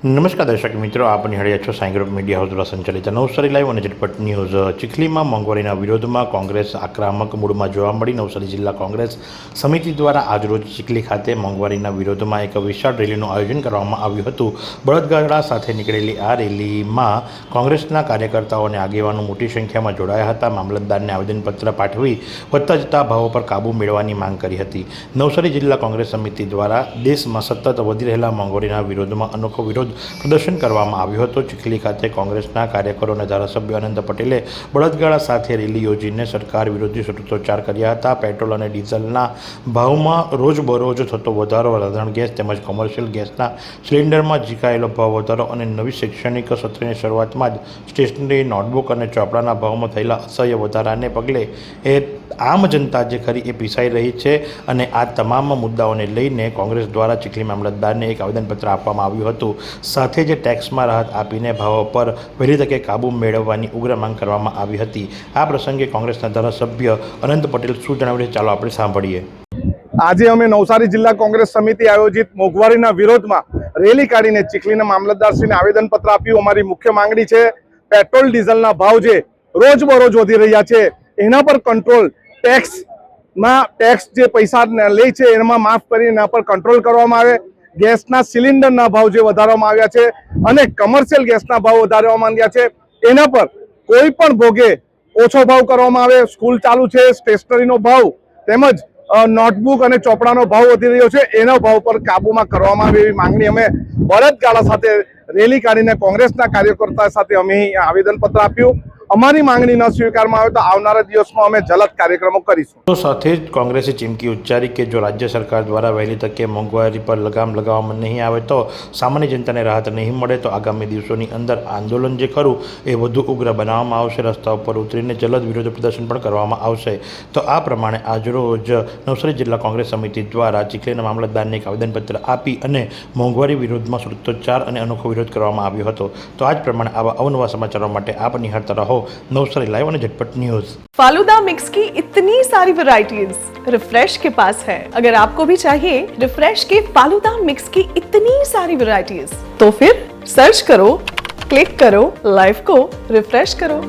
નમસ્કાર દર્શક મિત્રો, આપ નિહાળ્યા છો સાંઈ ગ્રુપ મીડિયા હાઉસ દ્વારા સંચાલિત નવસારી લાઈવ અને ઝટપટ ન્યૂઝ. ચીખલીમાં મોંઘવારીના વિરોધમાં કોંગ્રેસ આક્રમક મૂડમાં જોવા મળી. નવસારી જિલ્લા કોંગ્રેસ સમિતિ દ્વારા આજરોજ ચીખલી ખાતે મોંઘવારીના વિરોધમાં એક વિશાળ રેલીનું આયોજન કરવામાં આવ્યું હતું. બળદગાડા સાથે નીકળેલી આ રેલીમાં કોંગ્રેસના કાર્યકર્તાઓ અને આગેવાનો મોટી સંખ્યામાં જોડાયા હતા. મામલતદારને આવેદનપત્ર પાઠવી વધતા જતા ભાવો પર કાબૂ મેળવવાની માંગ કરી હતી. નવસારી જિલ્લા કોંગ્રેસ સમિતિ દ્વારા દેશમાં સતત વધી રહેલા મોંઘવારીના વિરોધમાં અનોખો વિરોધ પ્રદર્શન કરવામાં આવ્યું હતું. ચીખલી ખાતે કોંગ્રેસના કાર્યકરો અને ધારાસભ્ય અનંત પટેલે બળદગાડા સાથે રેલી યોજીને સરકાર વિરોધી સૂત્રોચ્ચાર કર્યા હતા. પેટ્રોલ અને ડીઝલના ભાવમાં રોજબરોજ થતો વધારો, રાંધણ ગેસ તેમજ કોમર્શિયલ ગેસના સિલિન્ડરમાં ઝીકાયેલો ભાવ વધારો અને નવી શૈક્ષણિક સત્રની શરૂઆતમાં જ સ્ટેશનરી, નોટબુક અને ચોપડાના ભાવમાં થયેલા અસહ્ય વધારાને પગલે આમ જનતા જે ખરી એ પીસાઈ રહી છે. અને આ તમામ મુદ્દાઓને લઈને કોંગ્રેસ દ્વારા ચીખલી મામલતદારને એક આવેદનપત્ર આપવામાં આવ્યું હતું. સાથે જ ટેક્સમાં રાહત આપીને ભાવો પર વહેલી તકે કાબૂ મેળવવાની ઉગ્ર માંગ કરવામાં આવી હતી. આ પ્રસંગે કોંગ્રેસના ધારાસભ્ય અનંત પટેલ શું જણાવ્યું છે, ચાલો આપણે સાંભળીએ. આજે અમે નવસારી જિલ્લા કોંગ્રેસ સમિતિ આયોજિત મોંઘવારીના વિરોધમાં રેલી કાઢીને ચીખલીના મામલતદારશ્રીને આવેદનપત્ર આપ્યું. અમારી મુખ્ય માંગણી છે પેટ્રોલ ડીઝલના ભાવ જે રોજબરોજ વધી રહ્યા છે એના પર કંટ્રોલ, ટેક્સ જે પૈસા લે છે એમાં માફ કરી એના પર કંટ્રોલ કરવામાં આવે. ગેસના સિલિન્ડરના ભાવ જે વધારવામાં આવ્યા છે અને કમર્શિયલ ગેસના ભાવ વધારવામાં આવ્યા છે એના પર કોઈ પણ ભોગે ઓછો ભાવ કરવામાં આવે. સ્કૂલ ચાલુ છે, સ્ટેશનરીનો ભાવ તેમજ નોટબુક અને ચોપડાનો ભાવ વધી રહ્યો છે એના ભાવ પર કાબૂમાં કરવામાં આવે એવી માંગણી અમે બળદગાડા સાથે રેલી કાઢીને કોંગ્રેસના કાર્યકર્તા સાથે અમે આવેદનપત્ર આપ્યું. અમારી માંગણી ન સ્વીકારવામાં આવે તો આવનારા દિવસમાં અમે જલદ કાર્યક્રમો કરીશું. તો સાથે જ કોંગ્રેસે ચીમકી ઉચ્ચારી કે જો રાજ્ય સરકાર દ્વારા વહેલી તકે મોંઘવારી પર લગામ લગાવવામાં નહીં આવે તો સામાન્ય જનતાને રાહત નહીં મળે તો આગામી દિવસોની અંદર આંદોલન જે ખરું એ વધુ ઉગ્ર બનાવવામાં આવશે. રસ્તા ઉપર ઉતરીને જલદ વિરોધ પ્રદર્શન પણ કરવામાં આવશે. તો આ પ્રમાણે આજરોજ નવસારી જિલ્લા કોંગ્રેસ સમિતિ દ્વારા ચીખલીના મામલતદારને એક આવેદનપત્ર આપી અને મોંઘવારી વિરોધમાં સૂત્રોચ્ચાર અને અનોખો વિરોધ કરવામાં આવ્યો હતો. તો આ જ પ્રમાણે આવા અવનવા સમાચારો માટે આપ નિહાળતા રહો नवसारी लाइव और झटपट न्यूज. फालूदा मिक्स की इतनी सारी वैरायटीज रिफ्रेश के पास है. अगर आपको भी चाहिए रिफ्रेश के फालूदा मिक्स की इतनी सारी वैरायटीज तो फिर सर्च करो, क्लिक करो, लाइफ को रिफ्रेश करो.